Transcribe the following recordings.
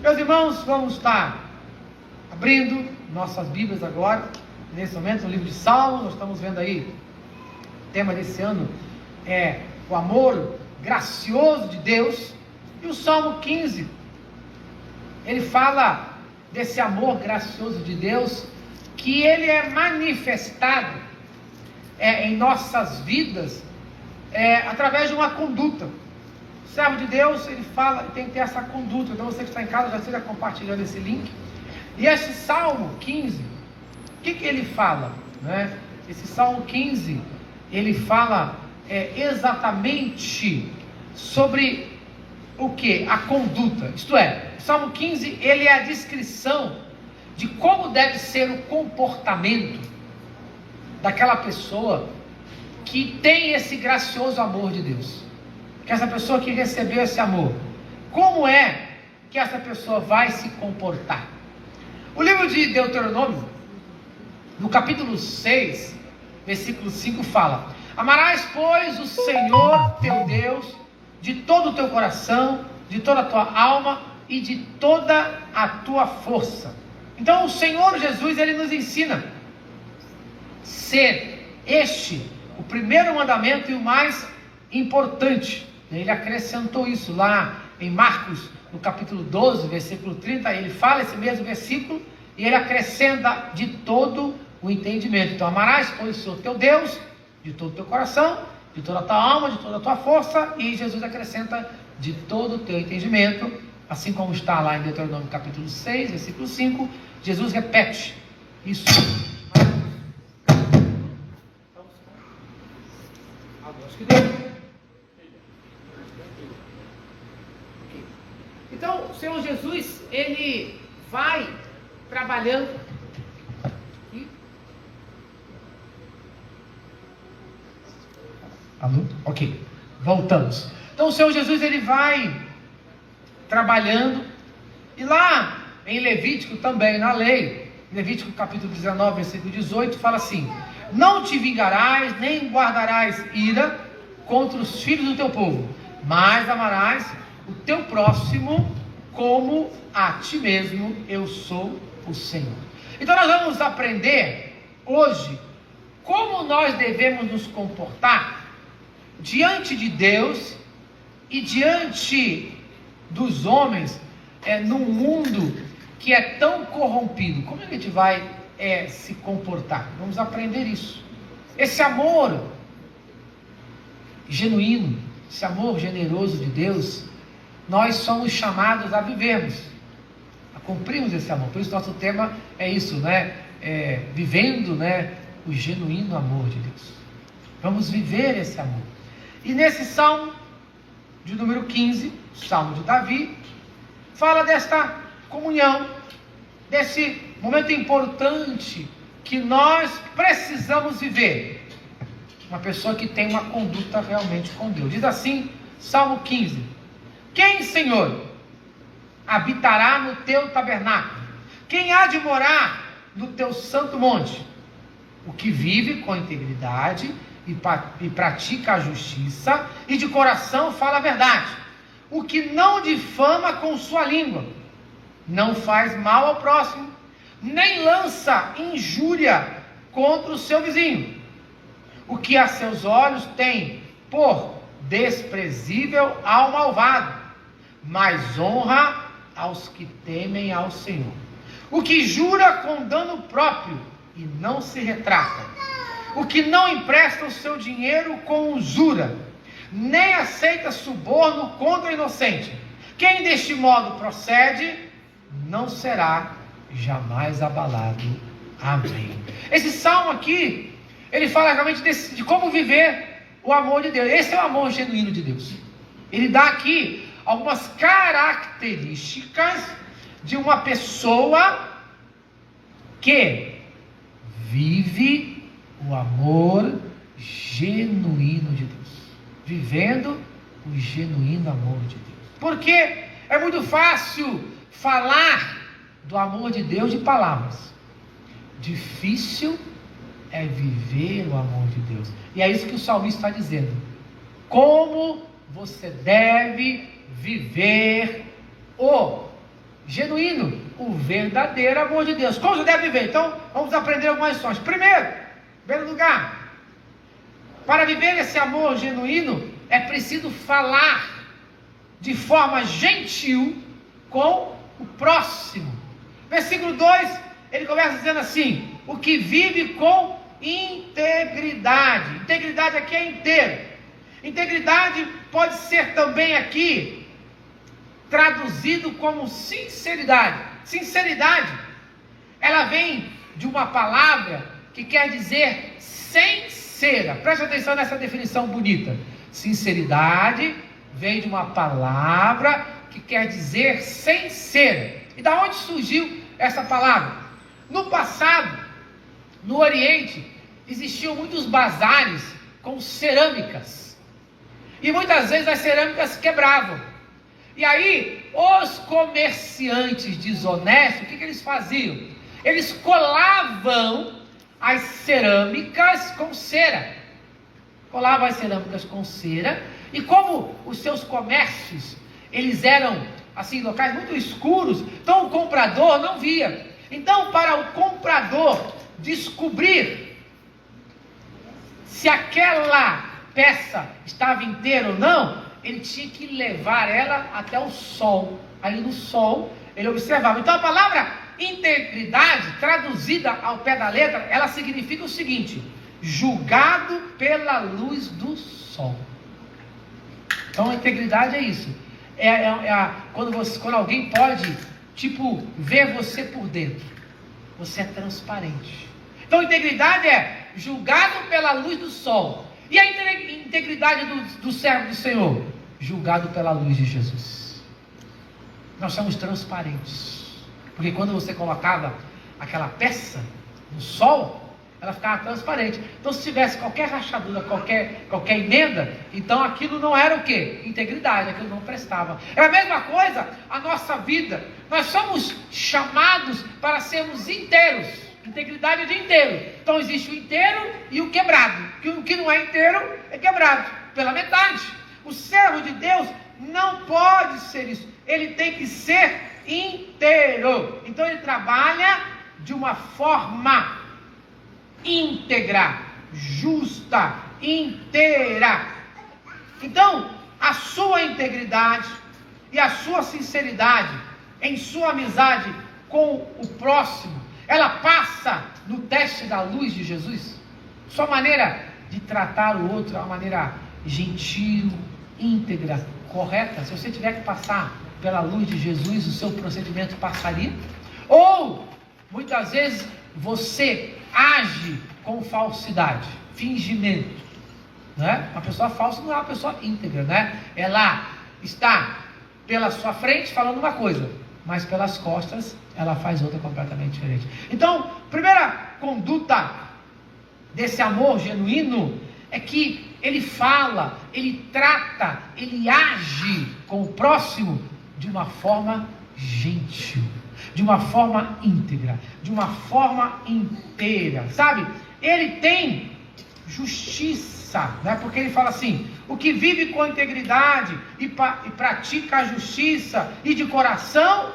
Meus irmãos, vamos estar abrindo nossas Bíblias agora, nesse momento, no livro de Salmos. Nós estamos vendo aí, o tema desse ano é o amor gracioso de Deus. E o Salmo 15, ele fala desse amor gracioso de Deus, que ele é manifestado em nossas vidas através de uma conduta. O servo de Deus, ele fala, tem que ter essa conduta. Então você que está em casa, já esteja compartilhando esse link. E esse Salmo 15, o que ele fala? Né? Esse Salmo 15, ele fala exatamente sobre o que? A conduta. Isto é, o Salmo 15, ele é a descrição de como deve ser o comportamento daquela pessoa que tem esse gracioso amor de Deus. Que essa pessoa que recebeu esse amor, como é que essa pessoa vai se comportar? O livro de Deuteronômio, no capítulo 6, versículo 5, fala: amarás, pois, o Senhor teu Deus de todo o teu coração, de toda a tua alma e de toda a tua força. Então o Senhor Jesus, ele nos ensina ser este o primeiro mandamento e o mais importante. Ele acrescentou isso lá em Marcos, no capítulo 12, versículo 30, ele fala esse mesmo versículo, e ele acrescenta de todo o entendimento. Então, amarás, pois, o Senhor teu Deus, de todo o teu coração, de toda a tua alma, de toda a tua força, e Jesus acrescenta de todo o teu entendimento, assim como está lá em Deuteronômio capítulo 6, versículo 5, Jesus repete isso. Acho que deu. Então, o Senhor Jesus, ele vai trabalhando. Alô? Ok, voltamos. Então, o Senhor Jesus, ele vai trabalhando. E lá em Levítico também, na lei, Levítico capítulo 19, versículo 18, fala assim: não te vingarás, nem guardarás ira contra os filhos do teu povo, mas amarás o teu próximo como a ti mesmo. Eu sou o Senhor. Então nós vamos aprender hoje como nós devemos nos comportar diante de Deus e diante dos homens num mundo que é tão corrompido. Como a gente vai se comportar? Vamos aprender isso. Esse amor genuíno, esse amor generoso de Deus, nós somos chamados a vivermos, a cumprirmos esse amor. Por isso nosso tema é isso, né? Vivendo, né, o genuíno amor de Deus. Vamos viver esse amor. E nesse Salmo de número 15, Salmo de Davi, fala desta comunhão, desse momento importante que nós precisamos viver. Uma pessoa que tem uma conduta realmente com Deus. Diz assim, Salmo 15: quem, Senhor, habitará no teu tabernáculo? Quem há de morar no teu santo monte? O que vive com integridade e pratica a justiça, e de coração fala a verdade. O que não difama com sua língua, não faz mal ao próximo, nem lança injúria contra o seu vizinho. O que a seus olhos tem por desprezível ao malvado, mas honra aos que temem ao Senhor. O que jura com dano próprio e não se retrata. O que não empresta o seu dinheiro com usura, nem aceita suborno contra o inocente. Quem deste modo procede, não será jamais abalado. Amém. Esse salmo aqui, ele fala realmente de como viver o amor de Deus. Esse é o amor genuíno de Deus. Ele dá aqui algumas características de uma pessoa que vive o amor genuíno de Deus. Vivendo o genuíno amor de Deus. Porque é muito fácil falar do amor de Deus de palavras. Difícil é viver o amor de Deus. E é isso que o salmista está dizendo. Como você deve viver o genuíno, o verdadeiro amor de Deus. Como você deve viver? Então, vamos aprender algumas lições. Primeiro lugar, para viver esse amor genuíno, é preciso falar de forma gentil com o próximo. Versículo 2, ele começa dizendo assim: o que vive com integridade. Integridade aqui é inteiro. Integridade pode ser também aqui traduzido como sinceridade. Sinceridade, ela vem de uma palavra que quer dizer sincera. Preste atenção nessa definição bonita. Sinceridade vem de uma palavra que quer dizer sincera. E da onde surgiu essa palavra? No passado, no Oriente, existiam muitos bazares com cerâmicas. E muitas vezes as cerâmicas quebravam. E aí, os comerciantes desonestos, o que eles faziam? Eles colavam as cerâmicas com cera. Colavam as cerâmicas com cera. E como os seus comércios, eles eram, assim, locais muito escuros, então o comprador não via. Então, para o comprador descobrir se aquela peça estava inteira ou não, ele tinha que levar ela até o sol. Aí no sol, ele observava. Então a palavra integridade, traduzida ao pé da letra, ela significa o seguinte: julgado pela luz do sol. Então a integridade é isso. Quando alguém pode, ver você por dentro. Você é transparente. Então integridade é julgado pela luz do sol. E a integridade do servo do Senhor? Julgado pela luz de Jesus. Nós somos transparentes. Porque quando você colocava aquela peça no sol, ela ficava transparente. Então se tivesse qualquer rachadura, qualquer emenda, então aquilo não era o quê? Integridade, aquilo não prestava. É a mesma coisa a nossa vida. Nós somos chamados para sermos inteiros. Integridade é de inteiro. Então existe o inteiro e o quebrado. O que não é inteiro é quebrado pela metade. O servo de Deus não pode ser isso. Ele tem que ser inteiro. Então ele trabalha de uma forma íntegra, justa, inteira. Então a sua integridade e a sua sinceridade em sua amizade com o próximo, ela passa no teste da luz de Jesus. Sua maneira de tratar o outro é uma maneira gentil, íntegra, correta. Se você tiver que passar pela luz de Jesus, o seu procedimento passaria? Ou, muitas vezes, você age com falsidade, fingimento, né? Uma pessoa falsa não é uma pessoa íntegra, né? Ela está pela sua frente falando uma coisa, mas pelas costas ela faz outra completamente diferente. Então, primeira conduta desse amor genuíno é que ele fala, ele trata, ele age com o próximo de uma forma gentil, de uma forma íntegra, de uma forma inteira, sabe? Ele tem justiça, né? Porque ele fala assim: o que vive com integridade e pratica a justiça e de coração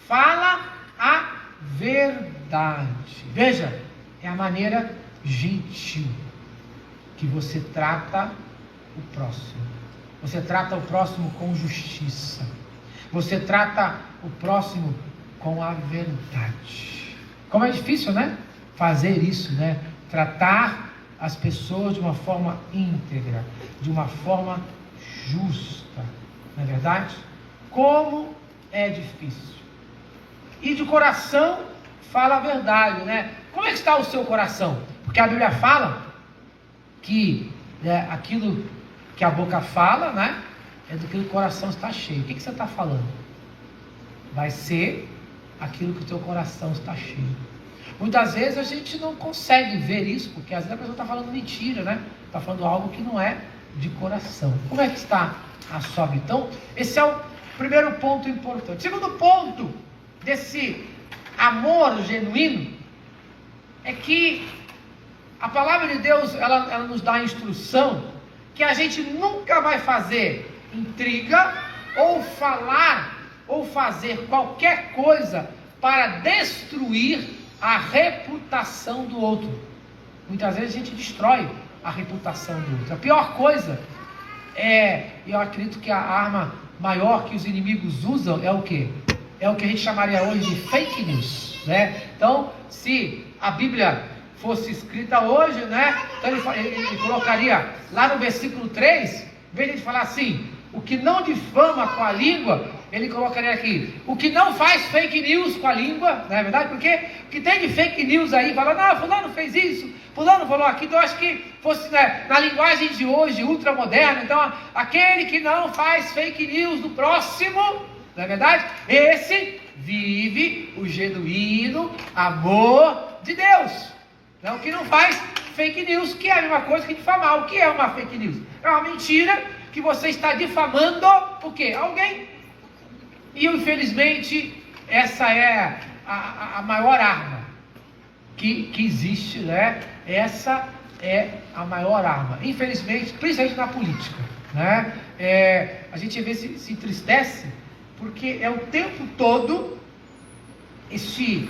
fala a verdade. Veja, é a maneira gentil que você trata o próximo. Você trata o próximo com justiça. Você trata o próximo com a verdade. Como é difícil, né? Fazer isso, né? Tratar as pessoas de uma forma íntegra, de uma forma justa. Não é verdade? Como é difícil. E de coração fala a verdade, né? Como é que está o seu coração? Porque a Bíblia fala que aquilo que a boca fala, né? É do que o coração está cheio. O que você está falando? Vai ser aquilo que o teu coração está cheio. Muitas vezes a gente não consegue ver isso, porque às vezes a pessoa está falando mentira, né? Está falando algo que não é de coração. Como é que está a sua vida? Então, esse é o primeiro ponto importante. Segundo ponto desse amor genuíno é que a palavra de Deus, ela nos dá a instrução que a gente nunca vai fazer intriga ou falar ou fazer qualquer coisa para destruir a reputação do outro. Muitas vezes a gente destrói a reputação do outro. A pior coisa eu acredito que a arma maior que os inimigos usam é o quê? É o que a gente chamaria hoje de fake news, né? Então, se a Bíblia fosse escrita hoje, né? Então ele colocaria lá no versículo 3, em vez de falar assim, o que não difama com a língua, ele colocaria aqui, o que não faz fake news com a língua, não é verdade? Porque o que tem de fake news aí, fala, não, fulano fez isso, fulano falou aqui, então eu acho que fosse, né, na linguagem de hoje, ultramoderna, então aquele que não faz fake news do próximo, não é verdade? Esse vive o genuíno amor de Deus. Não, o que não faz fake news, que é a mesma coisa que difamar. O que é uma fake news? É uma mentira que você está difamando o quê? Alguém. E infelizmente essa é a maior arma que existe, né? Essa é a maior arma. Infelizmente, principalmente na política, né? A gente vê se entristece, porque é o tempo todo esse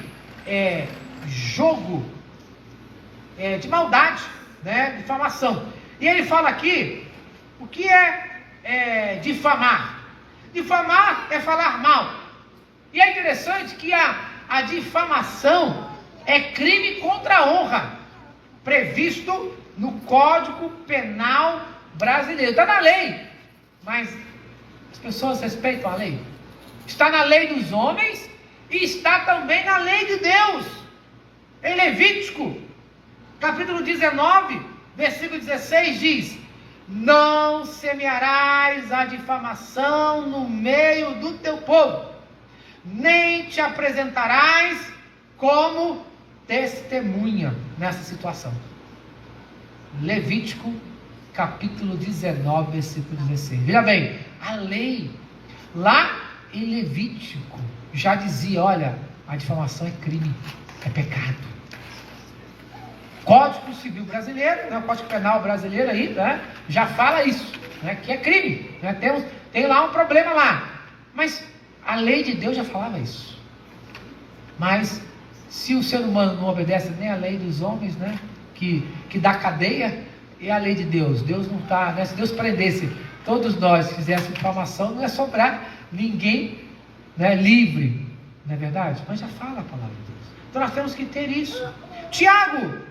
jogo de maldade, né? Difamação. E ele fala aqui, o que é difamar? Difamar é falar mal. E é interessante que a difamação é crime contra a honra, previsto no Código Penal brasileiro. Está na lei, mas as pessoas respeitam a lei. Está na lei dos homens e está também na lei de Deus. Em Levítico, capítulo 19, versículo 16 diz: não semearás a difamação no meio do teu povo, nem te apresentarás como testemunha nessa situação. Levítico, capítulo 19, versículo 16. Veja bem, a lei, lá em Levítico, já dizia, olha, a difamação é crime, é pecado. Código Civil Brasileiro, né, o Código Penal Brasileiro aí, né, já fala isso, né, que é crime, né, tem lá um problema lá, mas a lei de Deus já falava isso. Mas se o ser humano não obedece nem a lei dos homens, né, que dá cadeia, e a lei de Deus, Deus não está, né, se Deus prendesse todos nós, fizéssemos difamação, não ia sobrar ninguém, né, livre, não é verdade? Mas já fala a palavra de Deus. Então nós temos que ter isso. Tiago,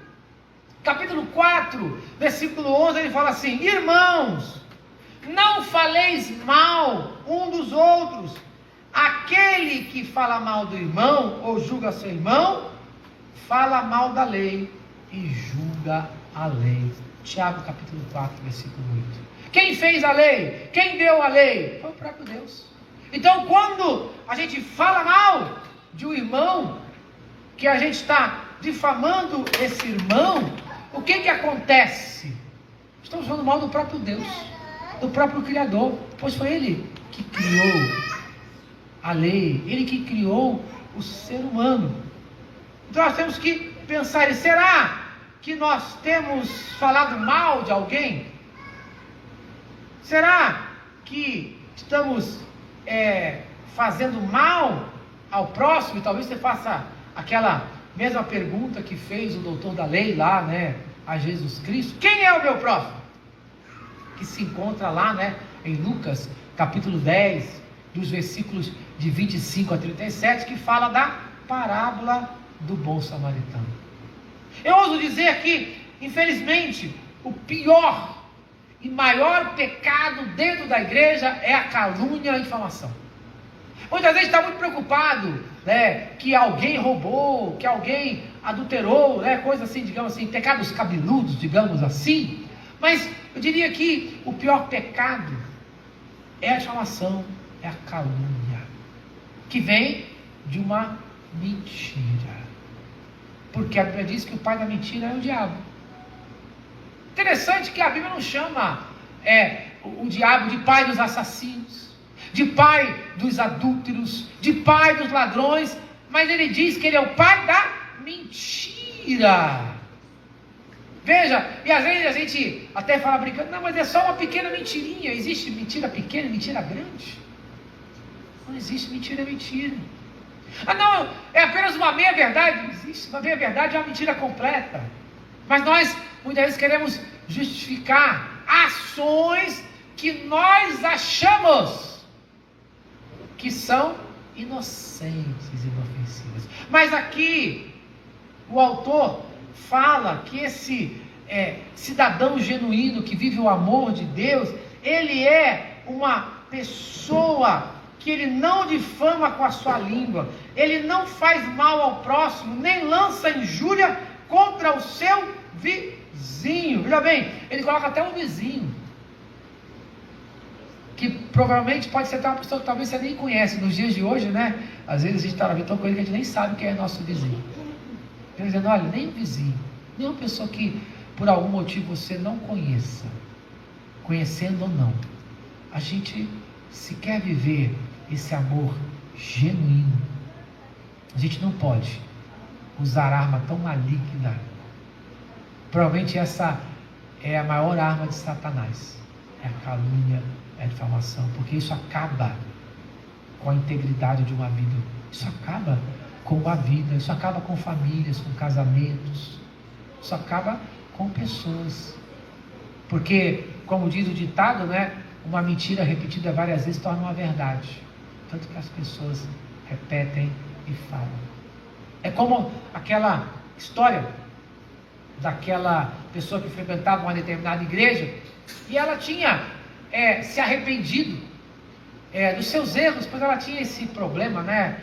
capítulo 4, versículo 11, ele fala assim: irmãos, não faleis mal um dos outros. Aquele que fala mal do irmão ou julga seu irmão, fala mal da lei e julga a lei. Tiago capítulo 4, versículo 8. Quem fez a lei? Quem deu a lei? Foi o próprio Deus. Então quando a gente fala mal de um irmão, que a gente está difamando esse irmão, o que acontece? Estamos falando mal do próprio Deus, do próprio Criador, pois foi Ele que criou a lei, Ele que criou o ser humano. Então nós temos que pensar, será que nós temos falado mal de alguém? Será que estamos fazendo mal ao próximo? E talvez você faça aquela mesma pergunta que fez o doutor da lei lá, né, a Jesus Cristo: quem é o meu próximo? Que se encontra lá, né, em Lucas capítulo 10, dos versículos de 25 a 37, que fala da parábola do bom samaritano. Eu ouso dizer que, infelizmente, o pior e maior pecado dentro da igreja é a calúnia e a difamação. Muitas vezes está muito preocupado, né, que alguém roubou, que alguém adulterou, né, coisa assim, digamos assim, pecados cabeludos, digamos assim. Mas eu diria que o pior pecado é a difamação, é a calúnia, que vem de uma mentira. Porque a Bíblia diz que o pai da mentira é o diabo. Interessante que a Bíblia não chama o diabo de pai dos assassinos, de pai dos adúlteros, de pai dos ladrões, mas ele diz que ele é o pai da mentira. Veja, e às vezes a gente até fala brincando, não, mas é só uma pequena mentirinha. Existe mentira pequena e mentira grande. Não existe mentira, é mentira. Ah, não, é apenas uma meia-verdade. Existe uma meia-verdade, é uma mentira completa. Mas nós, muitas vezes, queremos justificar ações que nós achamos que são inocentes e inofensivas. Mas aqui, o autor fala que esse cidadão genuíno que vive o amor de Deus, ele é uma pessoa que ele não difama com a sua língua, ele não faz mal ao próximo, nem lança injúria contra o seu vizinho. Veja bem, ele coloca até um vizinho, que provavelmente pode ser até uma pessoa que talvez você nem conhece. Nos dias de hoje, né? Às vezes a gente está na vida tão com ele que a gente nem sabe quem é nosso vizinho. Ele dizendo, olha, nem o vizinho, nem uma pessoa que por algum motivo você não conheça, conhecendo ou não, a gente, se quer viver esse amor genuíno, a gente não pode usar arma tão maligna. Provavelmente essa é a maior arma de Satanás, é a calúnia, é a difamação, porque isso acaba com a integridade de uma vida, isso acaba com a vida, isso acaba com famílias, com casamentos, isso acaba com pessoas, porque, como diz o ditado, né, uma mentira repetida várias vezes torna uma verdade, tanto que as pessoas repetem e falam. É como aquela história daquela pessoa que frequentava uma determinada igreja, e ela tinha se arrependido dos seus erros, pois ela tinha esse problema, né,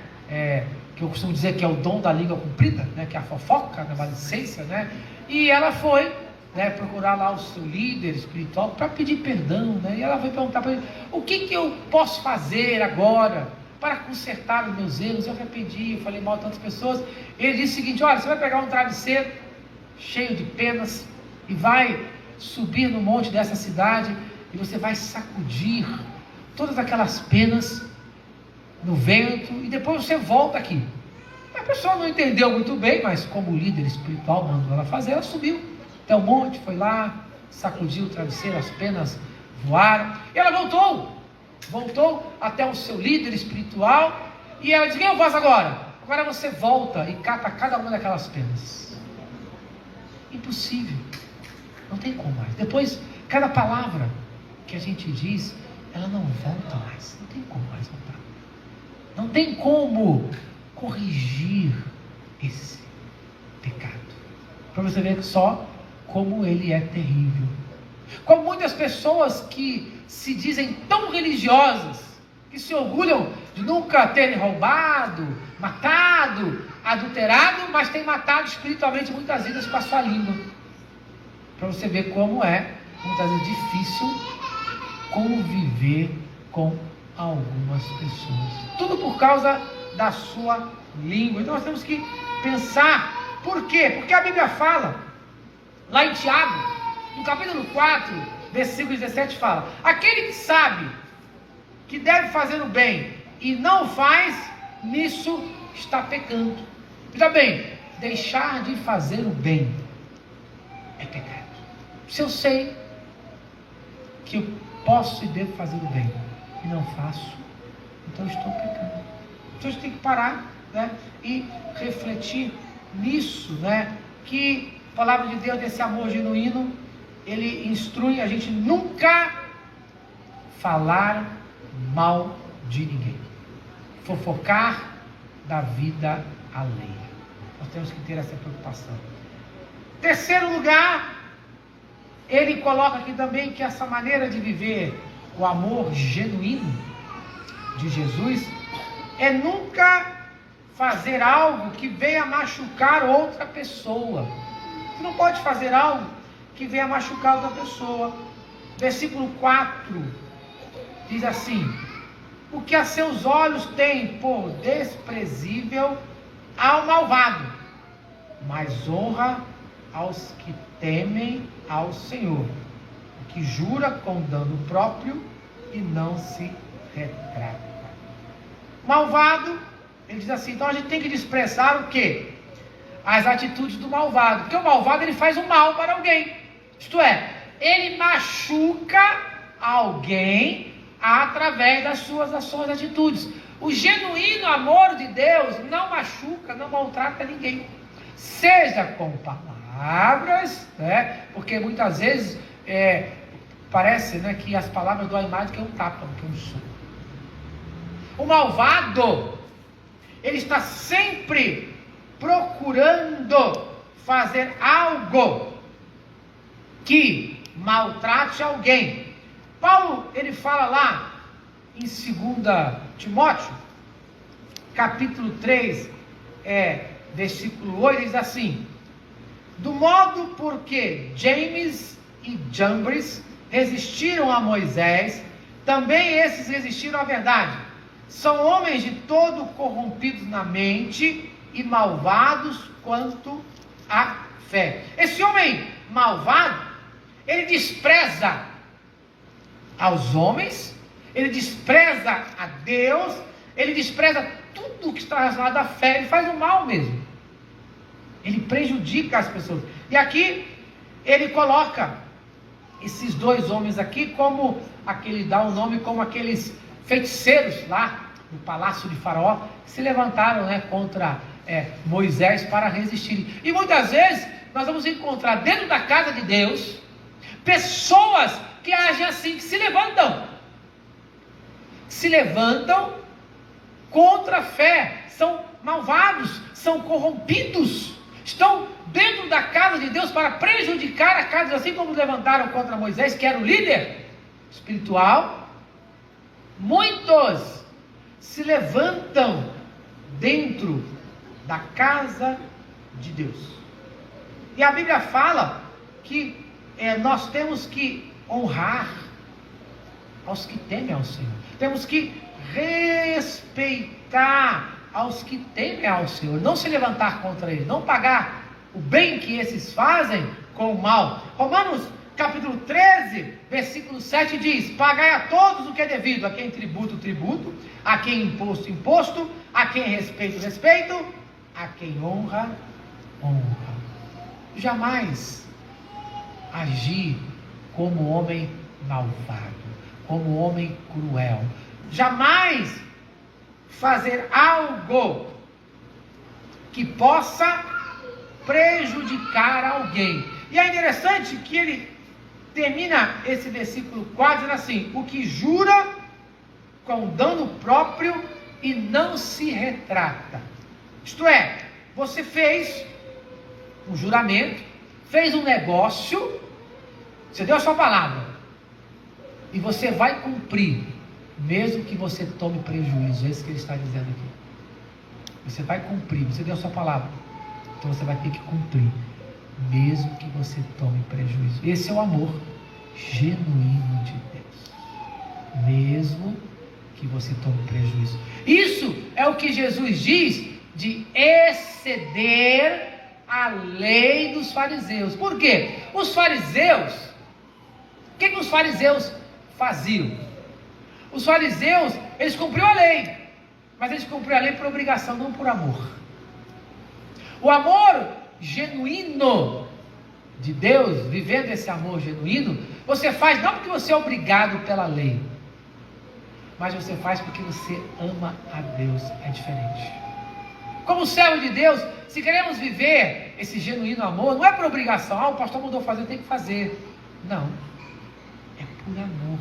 que eu costumo dizer que é o dom da língua comprida, né, que é a fofoca, a maledicência, né, e ela foi, né, procurar lá o seu líder espiritual para pedir perdão, né, e ela foi perguntar para ele, o que eu posso fazer agora para consertar os meus erros? Eu arrependi, eu falei mal a tantas pessoas. Ele disse o seguinte, olha, você vai pegar um travesseiro cheio de penas e vai subir no monte dessa cidade e você vai sacudir todas aquelas penas no vento e depois você volta aqui. A pessoa não entendeu muito bem, mas como o líder espiritual mandou ela fazer, ela subiu até o monte, foi lá, sacudiu o travesseiro, as penas voaram, e ela voltou até o seu líder espiritual, e ela disse, o que eu faço agora? Agora você volta e cata cada uma daquelas penas. Impossível, não tem como mais. Depois, cada palavra que a gente diz, ela não volta mais, não tem como mais voltar. Não tem como corrigir esse pecado. Para você ver só como ele é terrível. Como muitas pessoas que se dizem tão religiosas, que se orgulham de nunca terem roubado, matado, adulterado, mas têm matado espiritualmente muitas vidas com a sua língua. Para você ver como é, muitas vezes, difícil conviver com algumas pessoas. Tudo por causa da sua língua. Então nós temos que pensar, por quê? Porque a Bíblia fala, lá em Tiago, no capítulo 4, versículo 17, fala, aquele que sabe que deve fazer o bem e não faz, nisso está pecando. Veja bem, deixar de fazer o bem é pecado. Se eu sei que eu posso e devo fazer o bem e não faço, então eu estou pecando. Então a gente tem que parar, né, e refletir nisso, né, que a palavra de Deus, desse amor genuíno, ele instrui a gente nunca falar mal de ninguém, fofocar da vida alheia. Nós temos que ter essa preocupação. Terceiro lugar, ele coloca aqui também que essa maneira de viver o amor genuíno de Jesus é nunca fazer algo que venha machucar outra pessoa. Você não pode fazer algo que venha machucar outra pessoa. Versículo 4 diz assim: o que a seus olhos tem por desprezível ao malvado, mas honra aos que temem ao Senhor, o que jura com dano próprio e não se retrata. Malvado, ele diz assim, então a gente tem que desprezar o quê? As atitudes do malvado, porque o malvado ele faz um mal para alguém, isto é, ele machuca alguém através das suas ações e atitudes. O genuíno amor de Deus não machuca, não maltrata ninguém. Seja com palavras, né? Porque muitas vezes parece, né, que as palavras doem mais do que um tapa, do que um soco. O malvado, ele está sempre procurando fazer algo que maltrate alguém. Paulo, ele fala lá em 2 Timóteo, capítulo 3, versículo 8, diz assim: do modo porque James e Jambres resistiram a Moisés, também esses resistiram à verdade. São homens de todo corrompidos na mente e malvados quanto à fé. Esse homem malvado, ele despreza aos homens, ele despreza a Deus, ele despreza tudo que está relacionado à fé, ele faz o mal mesmo. Ele prejudica as pessoas. E aqui ele coloca esses dois homens aqui como aquele, dá o nome como aqueles feiticeiros lá no palácio de Faraó, que se levantaram, né, contra Moisés para resistirem. E muitas vezes nós vamos encontrar dentro da casa de Deus pessoas que agem assim, que se levantam contra a fé, são malvados, são corrompidos, estão dentro da casa de Deus para prejudicar a casa, assim como levantaram contra Moisés, que era o líder espiritual. Muitos se levantam dentro da casa de Deus. E a Bíblia fala que nós temos que honrar aos que temem ao Senhor. Temos que respeitar aos que temem ao Senhor. Não se levantar contra eles. Não pagar o bem que esses fazem com o mal. Romanos capítulo 13, versículo 7 diz: pagai a todos o que é devido. A quem tributo, tributo. A quem imposto, imposto. A quem respeito, respeito. A quem honra, honra. Jamais agir como homem malvado, como homem cruel. Jamais fazer algo que possa prejudicar alguém. E é interessante que ele termina esse versículo 4 dizendo assim: o que jura com dano próprio e não se retrata. Isto é, você fez um juramento, fez um negócio, você deu a sua palavra, e você vai cumprir, mesmo que você tome prejuízo. É isso que ele está dizendo aqui. Você vai cumprir, você deu a sua palavra, então você vai ter que cumprir, mesmo que você tome prejuízo. Esse é o amor genuíno de Deus, mesmo que você tome prejuízo. Isso é o que Jesus diz de exceder a lei dos fariseus. Por quê? Os fariseus, o que os fariseus faziam? Os fariseus, eles cumpriam a lei, mas eles cumpriam a lei por obrigação, não por amor. O amor genuíno de Deus, vivendo esse amor genuíno, você faz não porque você é obrigado pela lei, mas você faz porque você ama a Deus. É diferente. Como servo de Deus, se queremos viver esse genuíno amor, não é por obrigação. O pastor mandou fazer, tem que fazer. Não, é por amor.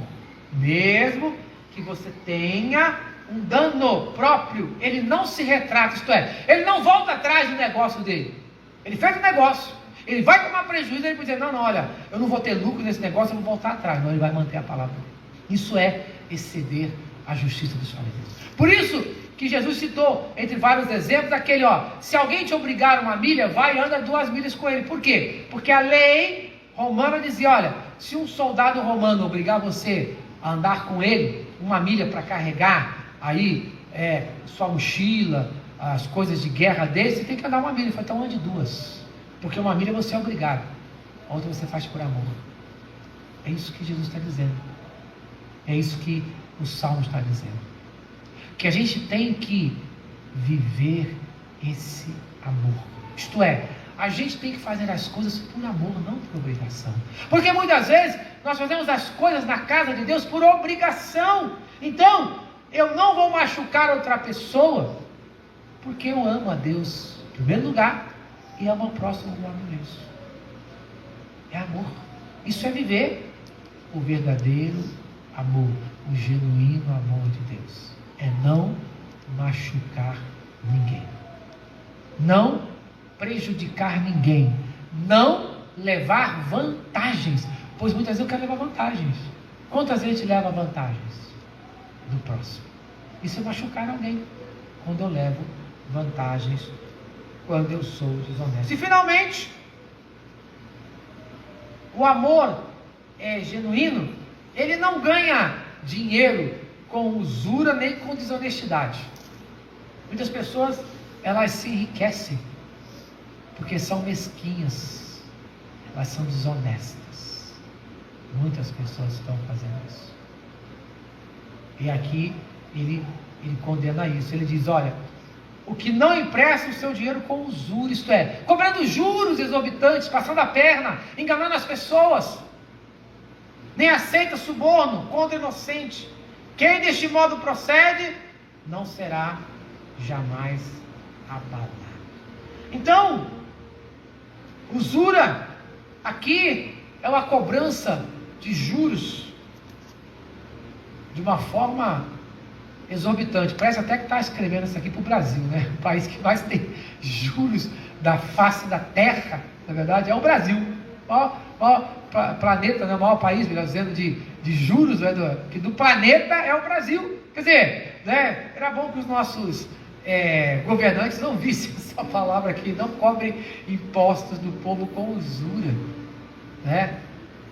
Mesmo que você tenha um dano próprio, ele não se retrata, isto é, ele não volta atrás do negócio dele. Ele fez um negócio, ele vai tomar prejuízo, ele vai dizer: não, olha, eu não vou ter lucro nesse negócio, eu vou voltar atrás. Não, ele vai manter a palavra. Isso é exceder a justiça dos fariseus. Por isso que Jesus citou, entre vários exemplos, aquele, se alguém te obrigar 1 milha, vai e anda 2 milhas com ele. Por quê? Porque a lei romana dizia: olha, se um soldado romano obrigar você a andar com ele 1 milha para carregar aí sua mochila, as coisas de guerra dele, você tem que andar 1 milha. Ele falou: então ande 2, porque 1 milha você é obrigado, a outra você faz por amor. É isso que Jesus está dizendo. É isso que o Salmo está dizendo. Que a gente tem que viver esse amor. Isto é, a gente tem que fazer as coisas por amor, não por obrigação. Porque muitas vezes nós fazemos as coisas na casa de Deus por obrigação. Então, eu não vou machucar outra pessoa, porque eu amo a Deus em primeiro lugar e amo ao próximo como amo a Deus. É amor. Isso é viver o verdadeiro amor, o genuíno amor de Deus. É não machucar ninguém, não prejudicar ninguém, não levar vantagens, pois muitas vezes eu quero levar vantagens. Quantas vezes a gente leva vantagens do próximo? Isso é machucar alguém, quando eu levo vantagens, quando eu sou desonesto. E finalmente, o amor genuíno, ele não ganha dinheiro com usura nem com desonestidade. Muitas pessoas, elas se enriquecem porque são mesquinhas, elas são desonestas. Muitas pessoas estão fazendo isso. E aqui ele condena isso. Ele diz: olha, o que não empresta o seu dinheiro com usura, isto é, cobrando juros exorbitantes, passando a perna, enganando as pessoas, nem aceita suborno contra o inocente. Quem deste modo procede, não será jamais abalado. Então, usura aqui é uma cobrança de juros de uma forma exorbitante. Parece até que está escrevendo isso aqui para o Brasil, né? O país que mais tem juros da face da terra, na verdade, é o Brasil. Planeta, né? O maior país, melhor dizendo, de juros, né? do planeta é o Brasil. Quer dizer, né? Era bom que os nossos governantes não vissem essa palavra aqui, não cobrem impostos do povo com usura, né?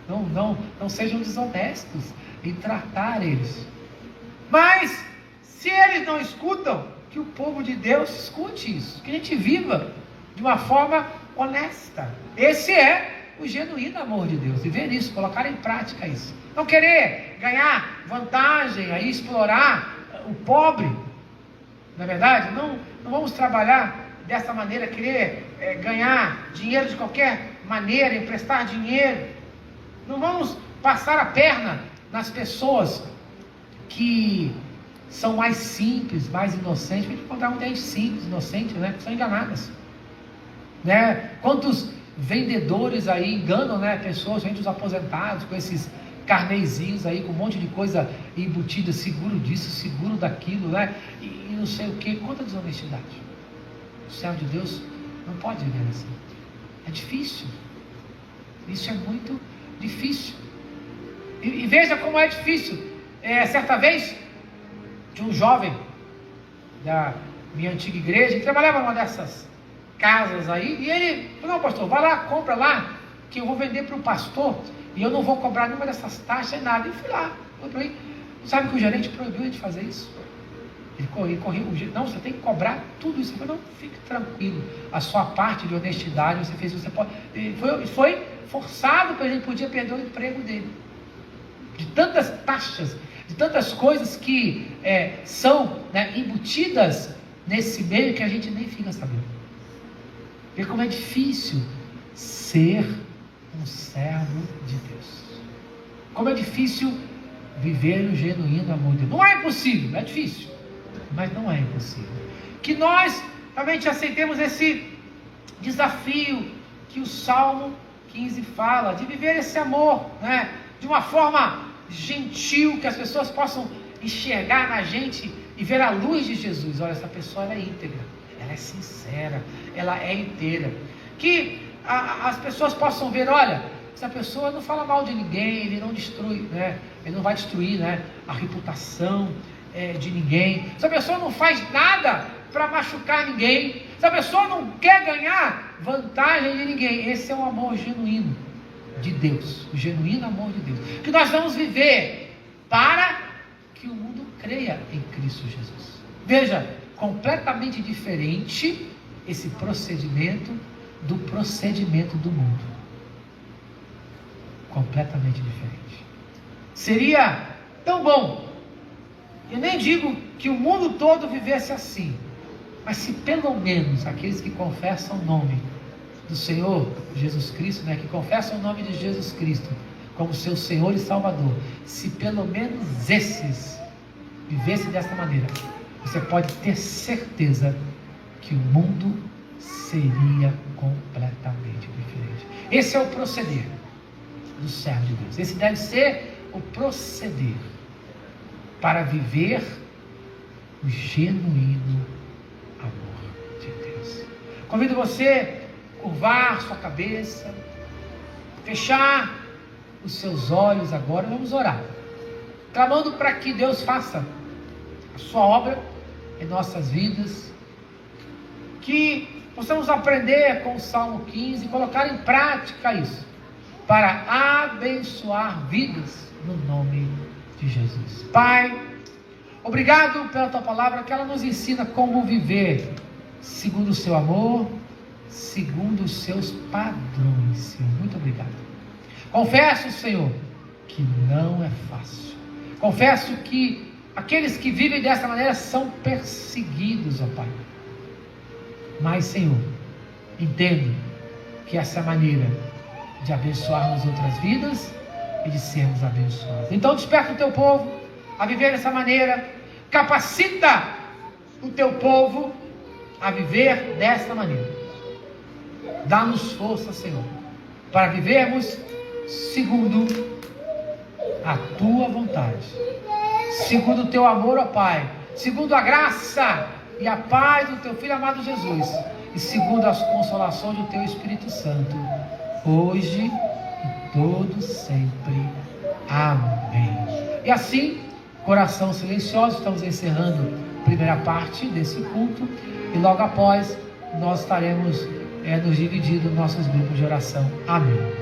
Não sejam desonestos em tratar eles. Mas, se eles não escutam, que o povo de Deus escute isso, que a gente viva de uma forma honesta. Esse é o genuíno amor de Deus, viver isso, colocar em prática isso. Não querer ganhar vantagem, aí explorar o pobre. Na verdade, não vamos trabalhar dessa maneira, querer ganhar dinheiro de qualquer maneira, emprestar dinheiro. Não vamos passar a perna nas pessoas que são mais simples, mais inocentes. A gente encontrar muita gente simples, inocente, né, que são enganadas, né? Quantos vendedores aí enganam, né, pessoas, gente, os aposentados, com esses carnezinhos aí, com um monte de coisa embutida, seguro disso, seguro daquilo, né, e não sei o que. Quanta desonestidade. O servo de Deus não pode viver assim. É difícil. Isso é muito difícil. E veja como é difícil. Certa vez, de um jovem da minha antiga igreja, que trabalhava numa dessas casas aí, e ele falou: não, pastor, vai lá, compra lá, que eu vou vender para o pastor, e eu não vou cobrar nenhuma dessas taxas, nada. Eu fui lá, comprei. Sabe que o gerente proibiu de fazer isso? Ele corriu, não, você tem que cobrar tudo isso. Eu falei: não, fique tranquilo, a sua parte de honestidade, você fez, você pode. Foi forçado, porque a gente podia perder o emprego dele. De tantas taxas, de tantas coisas que são, né, embutidas nesse meio, que a gente nem fica sabendo. Vê como é difícil ser um servo de Deus. Como é difícil viver o genuíno amor de Deus. Não é impossível, é difícil, mas não é impossível. Que nós realmente aceitemos esse desafio que o Salmo 15 fala, de viver esse amor, né, de uma forma gentil, que as pessoas possam enxergar na gente e ver a luz de Jesus. Olha, essa pessoa, ela é íntegra, ela é sincera, ela é inteira. Que as pessoas possam ver: olha, essa pessoa não fala mal de ninguém, ele não destrui, né? Ele não vai destruir, né, a reputação de ninguém. Essa pessoa não faz nada para machucar ninguém. Essa pessoa não quer ganhar vantagem de ninguém. Esse é o amor genuíno de Deus, o genuíno amor de Deus, que nós vamos viver para que o mundo creia em Cristo Jesus. Veja, completamente diferente esse procedimento do procedimento do mundo. Completamente diferente. Seria tão bom, eu nem digo que o mundo todo vivesse assim, mas se pelo menos aqueles que confessam o nome do Senhor Jesus Cristo, né, que confessam o nome de Jesus Cristo como seu Senhor e Salvador, se pelo menos esses vivesse dessa maneira, você pode ter certeza que o mundo seria completamente diferente. Esse é o proceder do servo de Deus. Esse deve ser o proceder para viver o genuíno amor de Deus. Convido você a curvar sua cabeça, fechar os seus olhos agora. Vamos orar, clamando para que Deus faça a sua obra em nossas vidas, que possamos aprender com o Salmo 15 e colocar em prática isso, para abençoar vidas no nome de Jesus. Pai, obrigado pela tua palavra, que ela nos ensina como viver segundo o seu amor, segundo os seus padrões, Senhor. Muito obrigado. Confesso, Senhor, que não é fácil. Confesso que aqueles que vivem dessa maneira são perseguidos, ó Pai. Mas, Senhor, entendo que essa é a maneira de abençoarmos outras vidas e de sermos abençoados. Então desperta o teu povo a viver dessa maneira, capacita o teu povo a viver dessa maneira. Dá-nos força, Senhor, para vivermos segundo a tua vontade, segundo o teu amor, ó Pai, segundo a graça e a paz do teu Filho amado Jesus, e segundo as consolações do teu Espírito Santo, hoje e todo sempre. Amém. E assim, coração silencioso, estamos encerrando a primeira parte desse culto, e logo após nós estaremos nos dividindo em nossos grupos de oração. Amém.